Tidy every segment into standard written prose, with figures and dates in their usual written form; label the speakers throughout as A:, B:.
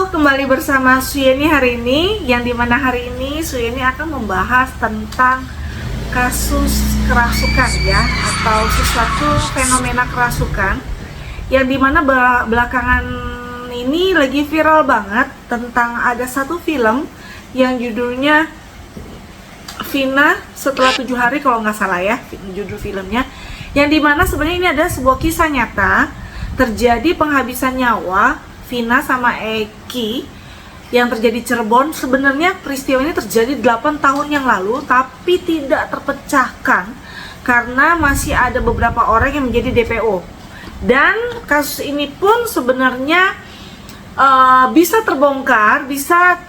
A: kembali bersama Suyeni hari ini, yang dimana hari ini Suyeni akan membahas tentang kasus kerasukan ya, atau sesuatu fenomena kerasukan yang dimana belakangan ini lagi viral banget. Tentang ada satu film yang judulnya Vina setelah 7 hari kalau nggak salah ya, judul filmnya, yang dimana sebenarnya ini ada sebuah kisah nyata terjadi penghabisan nyawa Vina sama Eki yang terjadi Cirebon. Sebenarnya peristiwa ini terjadi 8 tahun yang lalu, tapi tidak terpecahkan karena masih ada beberapa orang yang menjadi DPO. Dan kasus ini pun sebenarnya bisa terbongkar, bisa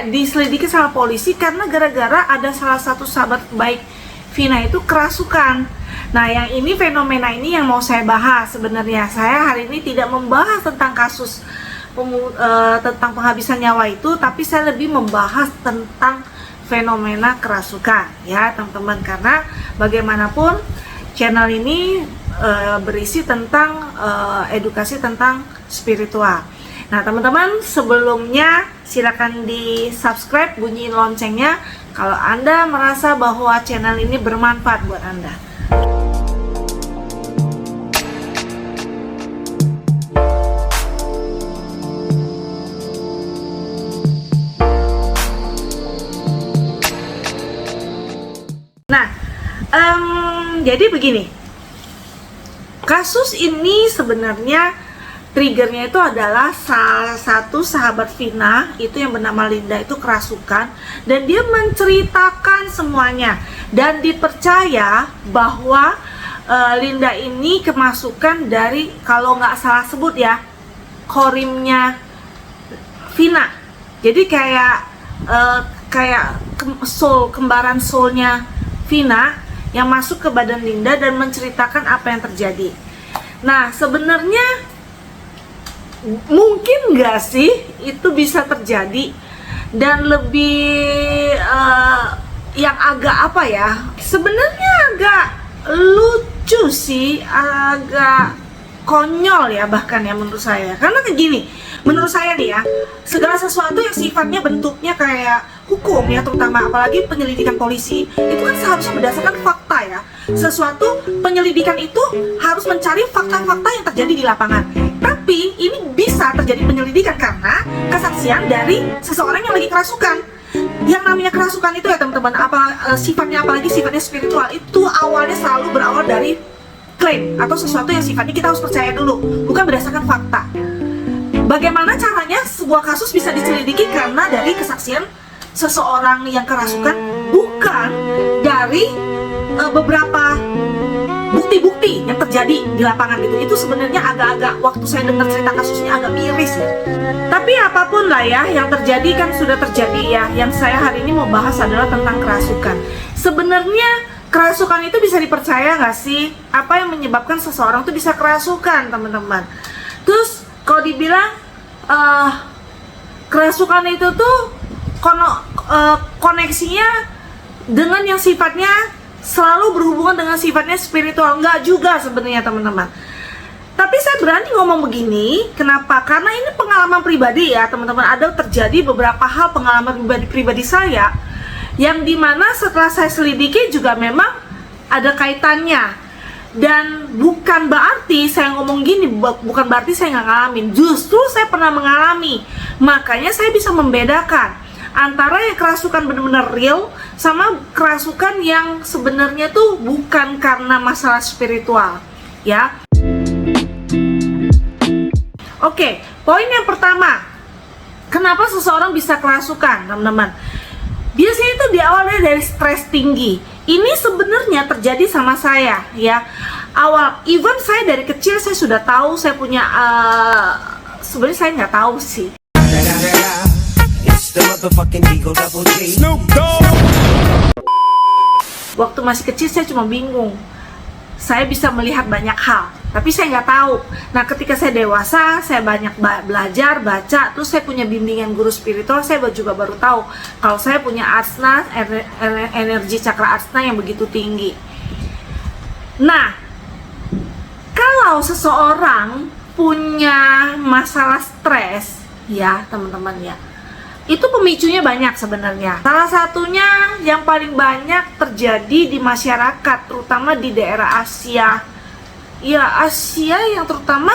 A: diselidiki sama polisi karena gara-gara ada salah satu sahabat baik Vina itu kerasukan. Nah, yang ini fenomena ini yang mau saya bahas. Sebenarnya saya hari ini tidak membahas tentang kasus tentang penghabisan nyawa itu, tapi saya lebih membahas tentang fenomena kerasukan ya teman-teman, karena bagaimanapun channel ini berisi tentang edukasi tentang spiritual. Nah teman-teman, sebelumnya silakan di subscribe, bunyiin loncengnya kalau Anda merasa bahwa channel ini bermanfaat buat Anda. Nah, jadi begini, kasus ini sebenarnya triggernya itu adalah salah satu sahabat Vina itu yang bernama Linda itu kerasukan, dan dia menceritakan semuanya, dan dipercaya bahwa Linda ini kemasukan dari, kalau nggak salah sebut ya, korimnya Vina. Jadi kayak kembaran soulnya Vina yang masuk ke badan Linda dan menceritakan apa yang terjadi. Nah sebenarnya mungkin nggak sih itu bisa terjadi, dan lebih yang agak apa ya, sebenarnya agak lucu sih, agak konyol ya bahkan ya menurut saya. Karena kayak gini, menurut saya nih ya, segala sesuatu yang sifatnya bentuknya kayak hukum ya, terutama apalagi penyelidikan polisi, itu kan seharusnya berdasarkan fakta ya. Sesuatu penyelidikan itu harus mencari fakta-fakta yang terjadi di lapangan. Tapi ini bisa terjadi penyelidikan karena kesaksian dari seseorang yang lagi kerasukan. Yang namanya kerasukan itu ya teman-teman, sifatnya, apalagi sifatnya spiritual, itu awalnya selalu berawal dari klaim atau sesuatu yang sifatnya kita harus percaya dulu, bukan berdasarkan fakta. Bagaimana caranya sebuah kasus bisa diselidiki karena dari kesaksian seseorang yang kerasukan, bukan dari beberapa bukti-bukti yang terjadi di lapangan gitu. Itu sebenarnya agak-agak, waktu saya dengar cerita kasusnya agak miris ya. Tapi apapun lah ya, yang terjadi kan sudah terjadi ya. Yang saya hari ini mau bahas adalah tentang kerasukan. Sebenarnya kerasukan itu bisa dipercaya nggak sih? Apa yang menyebabkan seseorang itu bisa kerasukan teman-teman? Terus kalau dibilang kerasukan itu tuh koneksinya dengan yang sifatnya selalu berhubungan dengan sifatnya spiritual, enggak juga sebenarnya teman-teman. Tapi saya berani ngomong begini, kenapa? Karena ini pengalaman pribadi ya teman-teman. Ada terjadi beberapa hal pengalaman pribadi saya yang dimana setelah saya selidiki juga memang ada kaitannya. Dan bukan berarti saya ngomong gini, bukan berarti saya nggak ngalamin. Justru saya pernah mengalami. Makanya saya bisa membedakan antara yang kerasukan benar-benar real sama kerasukan yang sebenarnya tuh bukan karena masalah spiritual ya. Oke, poin yang pertama, kenapa seseorang bisa kerasukan teman-teman? Biasanya itu diawali dari stres tinggi. Ini sebenarnya terjadi sama saya ya. Even saya dari kecil saya sudah tahu, saya punya sebenarnya saya nggak tahu sih. Waktu masih kecil saya cuma bingung. Saya bisa melihat banyak hal, tapi saya nggak tahu. Nah ketika saya dewasa, saya banyak belajar, baca, terus saya punya bimbingan guru spiritual, saya juga baru tahu kalau saya punya asna, energi cakra asna yang begitu tinggi. Nah, kalau seseorang punya masalah stres ya teman-teman ya, itu pemicunya banyak sebenarnya. Salah satunya yang paling banyak terjadi di masyarakat, terutama di daerah Asia. Ya Asia, yang terutama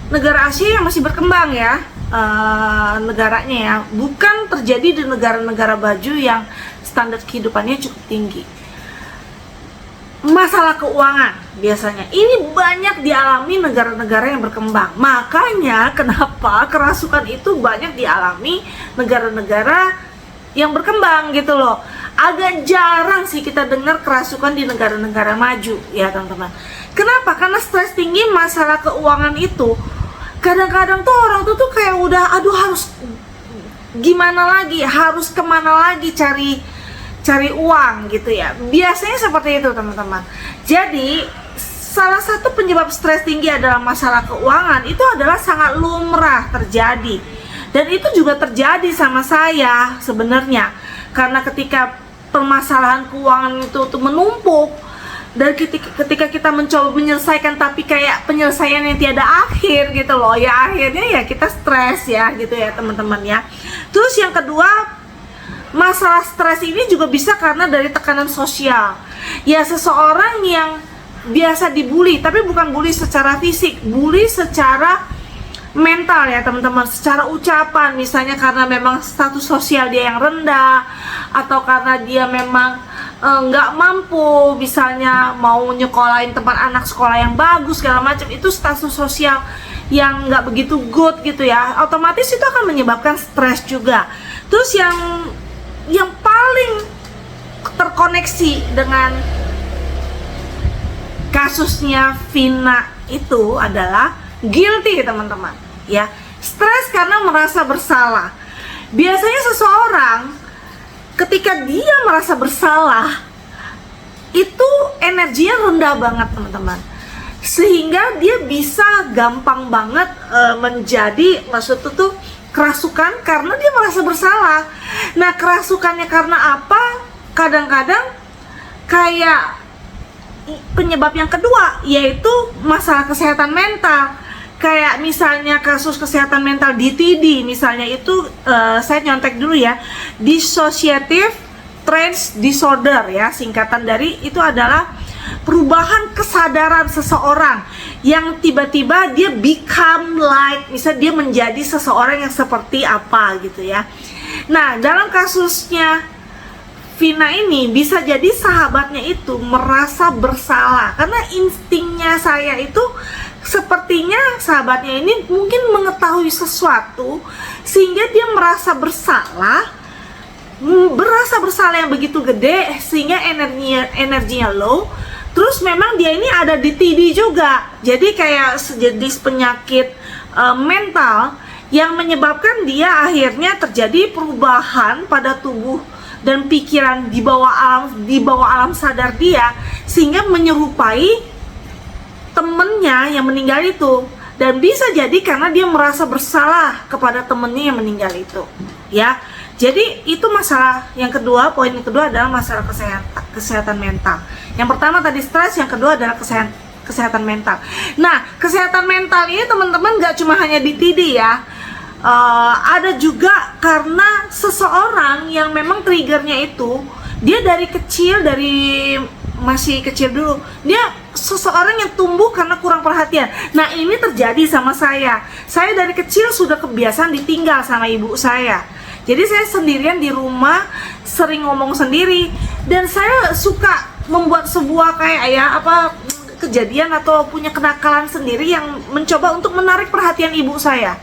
A: negara Asia yang masih berkembang ya, negaranya ya, bukan terjadi di negara-negara baju yang standar kehidupannya cukup tinggi. Masalah keuangan biasanya ini banyak dialami negara-negara yang berkembang. Makanya kenapa kerasukan itu banyak dialami negara-negara yang berkembang gitu loh. Agak jarang sih kita dengar kerasukan di negara-negara maju ya teman-teman. Kenapa? Karena stres tinggi masalah keuangan itu kadang-kadang tuh orang tuh kayak udah aduh harus gimana lagi, harus kemana lagi cari uang gitu ya. Biasanya seperti itu teman-teman. Jadi salah satu penyebab stres tinggi adalah masalah keuangan. Itu adalah sangat lumrah terjadi. Dan itu juga terjadi sama saya sebenarnya. Karena ketika permasalahan keuangan itu tuh menumpuk, dan ketika kita mencoba menyelesaikan tapi kayak penyelesaian yang tiada akhir gitu loh, ya akhirnya ya kita stres ya gitu ya teman-teman ya. Terus yang kedua, masalah stres ini juga bisa karena dari tekanan sosial. Ya seseorang yang biasa dibully, tapi bukan bully secara fisik, bully secara mental ya teman-teman, secara ucapan. Misalnya karena memang status sosial dia yang rendah, atau karena dia memang nggak mampu, misalnya mau nyekolahin tempat anak sekolah yang bagus segala macam, itu status sosial yang nggak begitu good gitu ya, otomatis itu akan menyebabkan stres juga. Terus yang paling terkoneksi dengan kasusnya Vina itu adalah guilty teman-teman ya, stres karena merasa bersalah. Biasanya seseorang ketika dia merasa bersalah itu energinya rendah banget teman-teman, sehingga dia bisa gampang banget menjadi, maksud tuh kerasukan karena dia merasa bersalah. Nah kerasukannya karena apa? Kadang-kadang kayak penyebab yang kedua, yaitu masalah kesehatan mental. Kayak misalnya kasus kesehatan mental DTD misalnya, itu saya nyontek dulu ya, dissociative trance disorder ya, singkatan dari itu adalah perubahan kesadaran seseorang yang tiba-tiba dia become like, misalnya dia menjadi seseorang yang seperti apa gitu ya. Nah dalam kasusnya Vina ini bisa jadi sahabatnya itu merasa bersalah karena instingnya saya itu sepertinya sahabatnya ini mungkin mengetahui sesuatu sehingga dia merasa bersalah yang begitu gede sehingga energinya low. Terus memang dia ini ada di TD juga, jadi kayak sejenis penyakit mental yang menyebabkan dia akhirnya terjadi perubahan pada tubuh dan pikiran di bawah alam sadar dia, sehingga menyerupai temennya yang meninggal itu. Dan bisa jadi karena dia merasa bersalah kepada temennya yang meninggal itu ya. Jadi itu masalah yang kedua, poin yang kedua adalah masalah kesehatan mental. Yang pertama tadi stres, yang kedua adalah kesehatan mental. Nah kesehatan mental ini teman-teman gak cuma hanya di TD ya, ada juga karena seseorang yang memang triggernya itu dia dari kecil, dari masih kecil dulu, dia seseorang yang tumbuh karena kurang perhatian. Nah ini terjadi sama saya dari kecil sudah kebiasaan ditinggal sama ibu saya. Jadi saya sendirian di rumah, sering ngomong sendiri, dan saya suka membuat sebuah kayak kejadian atau punya kenakalan sendiri yang mencoba untuk menarik perhatian ibu saya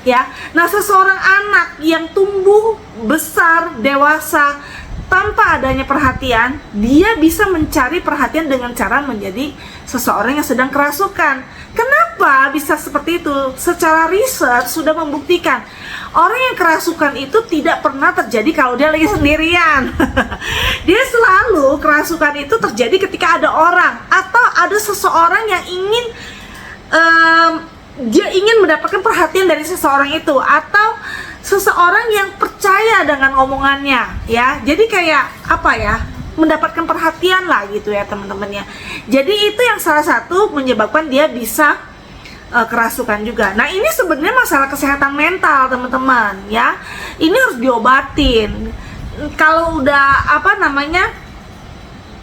A: ya. Nah seseorang anak yang tumbuh besar dewasa tanpa adanya perhatian, dia bisa mencari perhatian dengan cara menjadi seseorang yang sedang kerasukan. Kenapa bisa seperti itu? Secara riset sudah membuktikan orang yang kerasukan itu tidak pernah terjadi kalau dia lagi sendirian. Dia selalu kerasukan itu terjadi ketika ada orang atau ada seseorang yang dia ingin mendapatkan perhatian dari seseorang itu, atau seseorang yang percaya dengan omongannya ya. Jadi kayak mendapatkan perhatian lah gitu ya teman-teman ya. Jadi itu yang salah satu menyebabkan dia bisa kerasukan juga. Nah, ini sebenarnya masalah kesehatan mental, teman-teman, ya. Ini harus diobatin. Kalau udah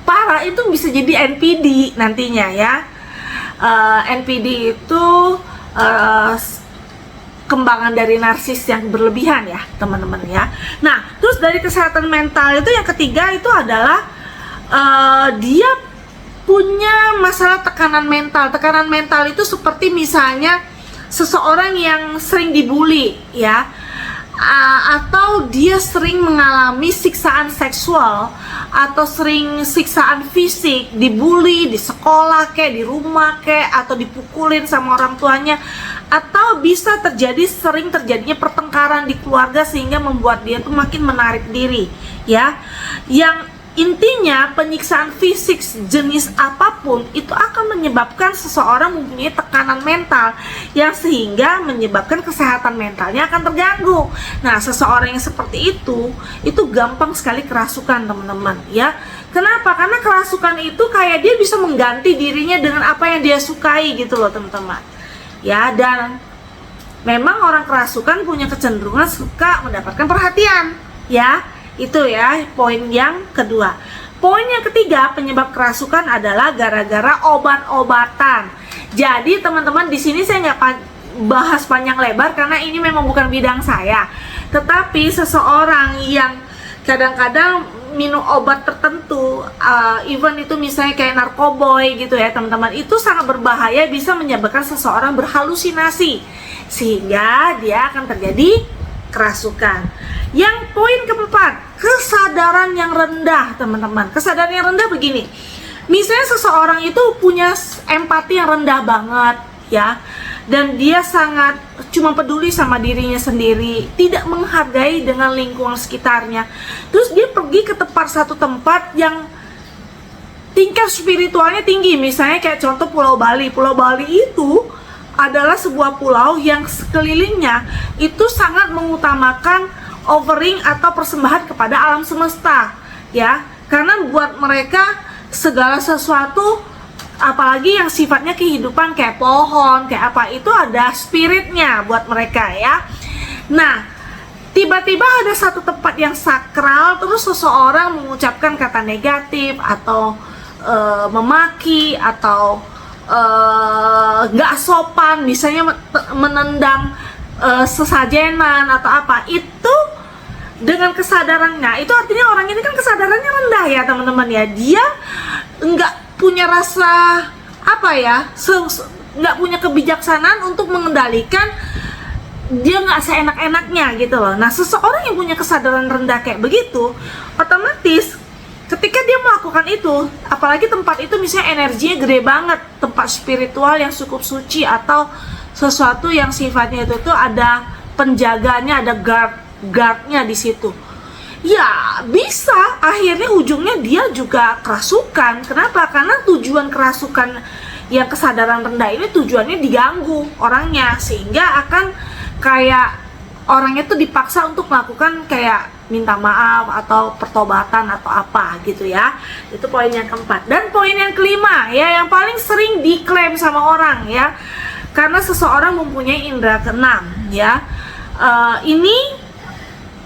A: parah, itu bisa jadi NPD nantinya, ya. NPD itu kembangan dari narsis yang berlebihan, ya, teman-teman, ya. Nah, terus dari kesehatan mental itu yang ketiga itu adalah dia punya masalah tekanan mental. Tekanan mental itu seperti misalnya seseorang yang sering dibully, ya, atau dia sering mengalami siksaan seksual atau sering siksaan fisik, dibully di sekolah kayak di rumah kayak, atau dipukulin sama orang tuanya, atau bisa sering terjadinya pertengkaran di keluarga sehingga membuat dia tuh makin menarik diri, ya. Yang intinya penyiksaan fisik jenis apapun itu akan menyebabkan seseorang mempunyai tekanan mental yang sehingga menyebabkan kesehatan mentalnya akan terganggu. Nah, seseorang yang seperti itu gampang sekali kerasukan, teman-teman, ya. Kenapa? Karena kerasukan itu kayak dia bisa mengganti dirinya dengan apa yang dia sukai gitu loh, teman-teman. Ya, dan memang orang kerasukan punya kecenderungan suka mendapatkan perhatian, ya. Itu ya poin yang kedua. Poin yang ketiga, penyebab kerasukan adalah gara-gara obat-obatan. Jadi teman-teman, di sini saya nggak bahas panjang lebar karena ini memang bukan bidang saya. Tetapi seseorang yang kadang-kadang minum obat tertentu, even itu misalnya kayak narkoboy gitu ya teman-teman, itu sangat berbahaya, bisa menyebabkan seseorang berhalusinasi sehingga dia akan terjadi kerasukan. Yang poin keempat, kesadaran yang rendah, teman-teman. Kesadaran yang rendah begini, misalnya seseorang itu punya empati yang rendah banget, ya, dan dia sangat cuma peduli sama dirinya sendiri, tidak menghargai dengan lingkungan sekitarnya. Terus dia pergi ke satu tempat yang tingkat spiritualnya tinggi, misalnya kayak contoh Pulau Bali. Pulau Bali itu adalah sebuah pulau yang sekelilingnya itu sangat mengutamakan offering atau persembahan kepada alam semesta, ya, karena buat mereka segala sesuatu, apalagi yang sifatnya kehidupan kayak pohon, kayak apa, itu ada spiritnya buat mereka, ya. Nah, tiba-tiba ada satu tempat yang sakral, terus seseorang mengucapkan kata negatif atau memaki atau nggak sopan, misalnya menendang sesajenan atau apa, itu dengan kesadarannya, itu artinya orang ini kan kesadarannya rendah, ya teman-teman, ya. Dia nggak punya rasa nggak punya kebijaksanaan untuk mengendalikan, dia nggak seenak-enaknya gitu loh. Nah, seseorang yang punya kesadaran rendah kayak begitu, otomatis ketika dia melakukan itu, apalagi tempat itu misalnya energinya gede banget, tempat spiritual yang cukup suci atau sesuatu yang sifatnya itu tuh ada penjaganya, ada guardnya di situ, ya bisa akhirnya ujungnya dia juga kerasukan. Kenapa? Karena tujuan kerasukan yang kesadaran rendah ini tujuannya diganggu orangnya, sehingga akan kayak orangnya tuh dipaksa untuk melakukan kayak minta maaf atau pertobatan atau apa gitu, ya. Itu poin yang keempat. Dan poin yang kelima, ya, yang paling sering diklaim sama orang, ya, karena seseorang mempunyai indera keenam, ya. Ini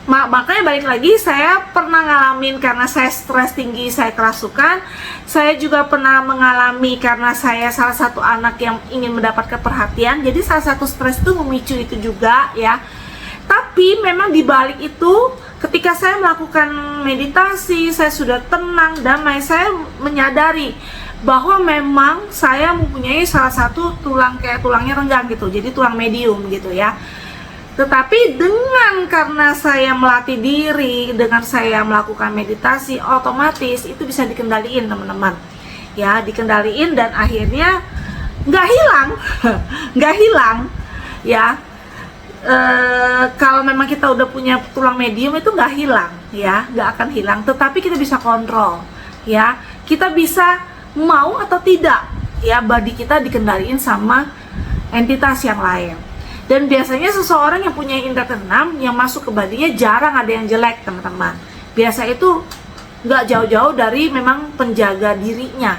A: makanya balik lagi, saya pernah ngalamin karena saya stres tinggi, saya kerasukan. Saya juga pernah mengalami karena saya salah satu anak yang ingin mendapatkan perhatian. Jadi salah satu stres itu memicu itu juga, ya. Tapi memang di balik itu, ketika saya melakukan meditasi, saya sudah tenang, damai, saya menyadari bahwa memang saya mempunyai salah satu tulangnya renggang gitu, jadi tulang medium gitu, ya. Tetapi karena saya melatih diri, dengan saya melakukan meditasi, otomatis itu bisa dikendaliin, teman-teman, ya, dikendaliin, dan akhirnya nggak hilang nggak hilang, ya. Kalau memang kita udah punya tulang medium itu nggak hilang, ya, nggak akan hilang, tetapi kita bisa kontrol, ya. Kita bisa mau atau tidak, ya, body kita dikendaliin sama entitas yang lain. Dan biasanya seseorang yang punya indera keenam yang masuk ke badinya jarang ada yang jelek, teman-teman. Biasa itu nggak jauh-jauh dari memang penjaga dirinya,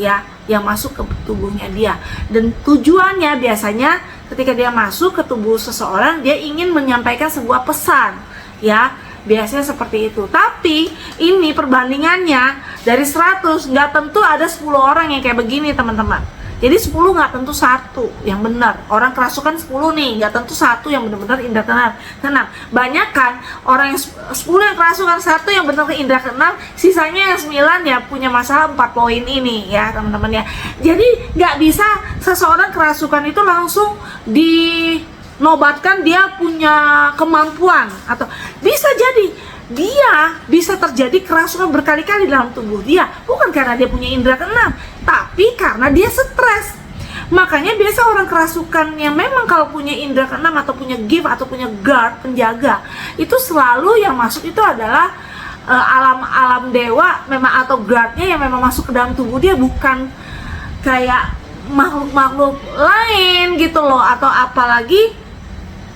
A: ya, yang masuk ke tubuhnya dia. Dan tujuannya biasanya ketika dia masuk ke tubuh seseorang, dia ingin menyampaikan sebuah pesan, ya, biasanya seperti itu. Tapi ini perbandingannya dari 100, nggak tentu ada 10 orang yang kayak begini teman-teman. Jadi 10 nggak tentu satu yang benar. Orang kerasukan 10 nih, nggak tentu satu yang benar-benar indra keenam. Banyak kan orang yang 10 yang kerasukan, satu yang benar indra keenam, sisanya yang 9 ya punya masalah 4 poin ini ya teman-teman ya. Jadi nggak bisa seseorang kerasukan itu langsung dinobatkan dia punya kemampuan, atau bisa jadi dia bisa terjadi kerasukan berkali-kali dalam tubuh dia, bukan karena dia punya indra keenam, tapi karena dia stres. Makanya biasa orang kerasukan yang memang kalau punya indra keenam atau punya gift atau punya guard, penjaga, itu selalu yang masuk itu adalah alam dewa memang, atau guardnya yang memang masuk ke dalam tubuh dia, bukan kayak makhluk-makhluk lain gitu loh. Atau apalagi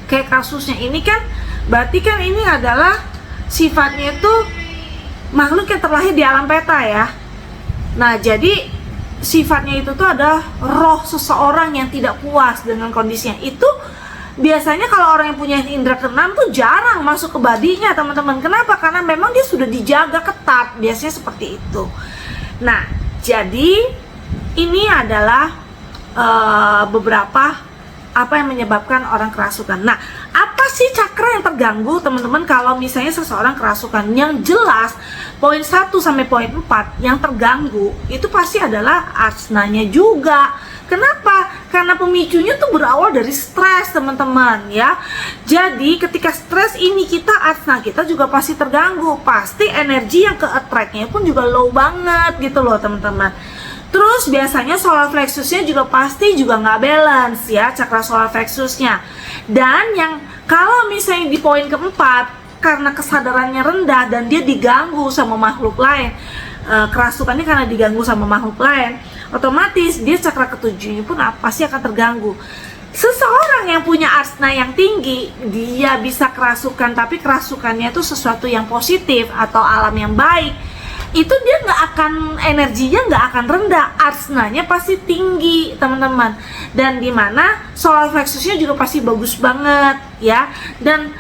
A: kayak kasusnya ini kan berarti kan ini adalah sifatnya itu makhluk yang terlahir di alam peta ya. Nah jadi sifatnya itu tuh ada roh seseorang yang tidak puas dengan kondisinya. Itu biasanya kalau orang yang punya indra keenam tuh jarang masuk ke badinya teman-teman. Kenapa? Karena memang dia sudah dijaga ketat, biasanya seperti itu. Nah jadi ini adalah beberapa apa yang menyebabkan orang kerasukan. Nah, apa sih cakra yang terganggu teman-teman kalau misalnya seseorang kerasukan? Yang jelas poin 1 sampai poin 4 yang terganggu itu pasti adalah asnanya juga. Kenapa? Karena pemicunya tuh berawal dari stres teman-teman ya. Jadi ketika stres ini asna kita juga pasti terganggu. Pasti energi yang ke attract-nya pun juga low banget gitu loh teman-teman. Terus biasanya solar plexusnya juga pasti juga nggak balance ya, cakra solar plexusnya. Dan yang kalau misalnya di poin keempat, karena kesadarannya rendah dan dia diganggu sama makhluk lain, kerasukannya karena diganggu sama makhluk lain, otomatis dia cakra ketujuhnya pun pasti akan terganggu. Seseorang yang punya asna yang tinggi, dia bisa kerasukan, tapi kerasukannya itu sesuatu yang positif atau alam yang baik, itu dia nggak akan, energinya nggak akan rendah, asnanya pasti tinggi teman-teman. Dan dimana solar plexusnya juga pasti bagus banget ya. Dan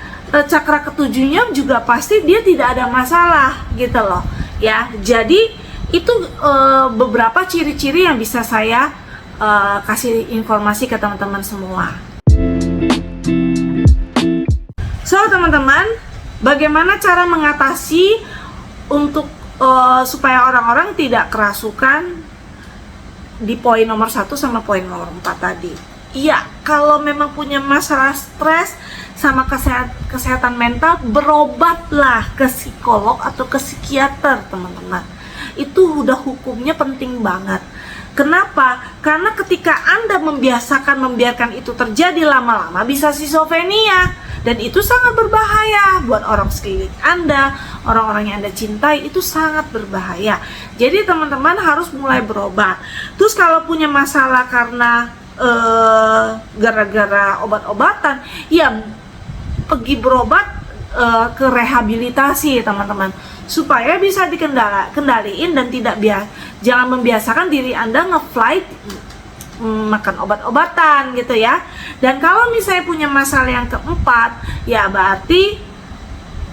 A: cakra ketujuhnya juga pasti dia tidak ada masalah gitu loh ya. Jadi itu beberapa ciri-ciri yang bisa saya kasih informasi ke teman-teman semua. So teman-teman, bagaimana cara mengatasi untuk supaya orang-orang tidak kerasukan di poin nomor 1 sama poin nomor 4 tadi? Iya, kalau memang punya masalah stres sama kesehatan mental, berobatlah ke psikolog atau ke psikiater teman-teman. Itu udah hukumnya penting banget. Kenapa? Karena ketika Anda membiarkan itu terjadi lama-lama, bisa skizofrenia. Dan itu sangat berbahaya buat orang sekeliling Anda, orang-orang yang Anda cintai, itu sangat berbahaya. Jadi teman-teman harus mulai berobat. Terus kalau punya masalah karena gara-gara obat-obatan, ya pergi berobat ke rehabilitasi teman-teman, supaya bisa dikendaliin dan jangan membiasakan diri Anda nge-flight makan obat-obatan gitu ya. Dan kalau misalnya punya masalah yang keempat, ya berarti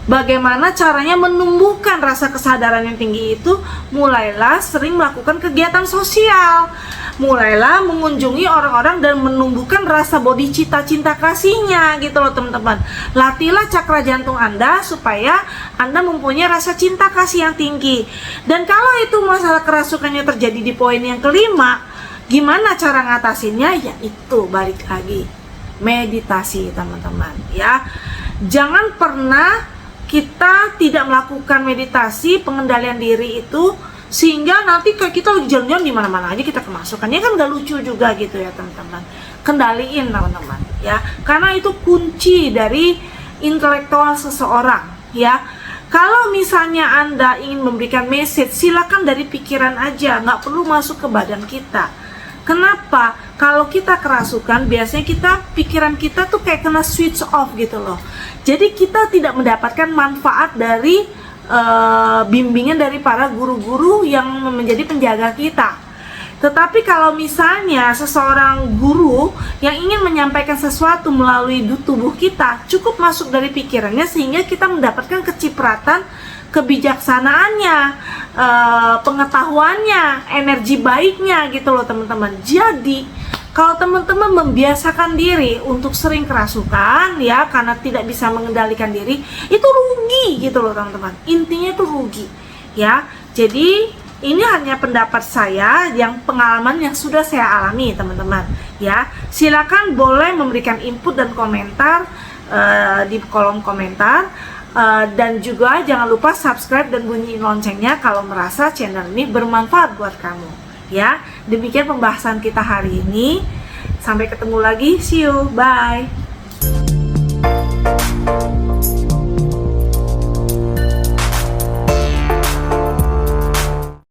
A: bagaimana caranya menumbuhkan rasa kesadaran yang tinggi itu, mulailah sering melakukan kegiatan sosial, mulailah mengunjungi orang-orang dan menumbuhkan rasa bodi cinta kasihnya gitu loh teman-teman. Latihlah cakra jantung Anda supaya Anda mempunyai rasa cinta kasih yang tinggi. Dan kalau itu masalah kerasukannya terjadi di poin yang kelima, gimana cara ngatasinnya? Ya itu balik lagi meditasi teman-teman ya. Jangan pernah kita tidak melakukan meditasi pengendalian diri itu sehingga nanti kayak kita lagi jalan-jalan di mana-mana aja kita kemasukannya, kan gak lucu juga gitu ya teman-teman. Kendaliin teman-teman ya, karena itu kunci dari intelektual seseorang ya. Kalau misalnya Anda ingin memberikan message, silakan dari pikiran aja, nggak perlu masuk ke badan kita. Kenapa? Kalau kita kerasukan, biasanya pikiran kita tuh kayak kena switch off gitu loh. Jadi kita tidak mendapatkan manfaat dari bimbingan dari para guru-guru yang menjadi penjaga kita. Tetapi kalau misalnya seseorang guru yang ingin menyampaikan sesuatu melalui tubuh kita, cukup masuk dari pikirannya sehingga kita mendapatkan kecipratan kebijaksanaannya, pengetahuannya, energi baiknya gitu loh teman-teman. Jadi kalau teman-teman membiasakan diri untuk sering kerasukan ya karena tidak bisa mengendalikan diri, itu rugi gitu loh teman-teman. Intinya itu rugi ya. Jadi ini hanya pendapat saya yang pengalaman yang sudah saya alami teman-teman ya. Silakan boleh memberikan input dan komentar di kolom komentar, dan juga jangan lupa subscribe dan bunyiin loncengnya kalau merasa channel ini bermanfaat buat kamu ya. Demikian pembahasan kita hari ini, sampai ketemu lagi, see you, bye.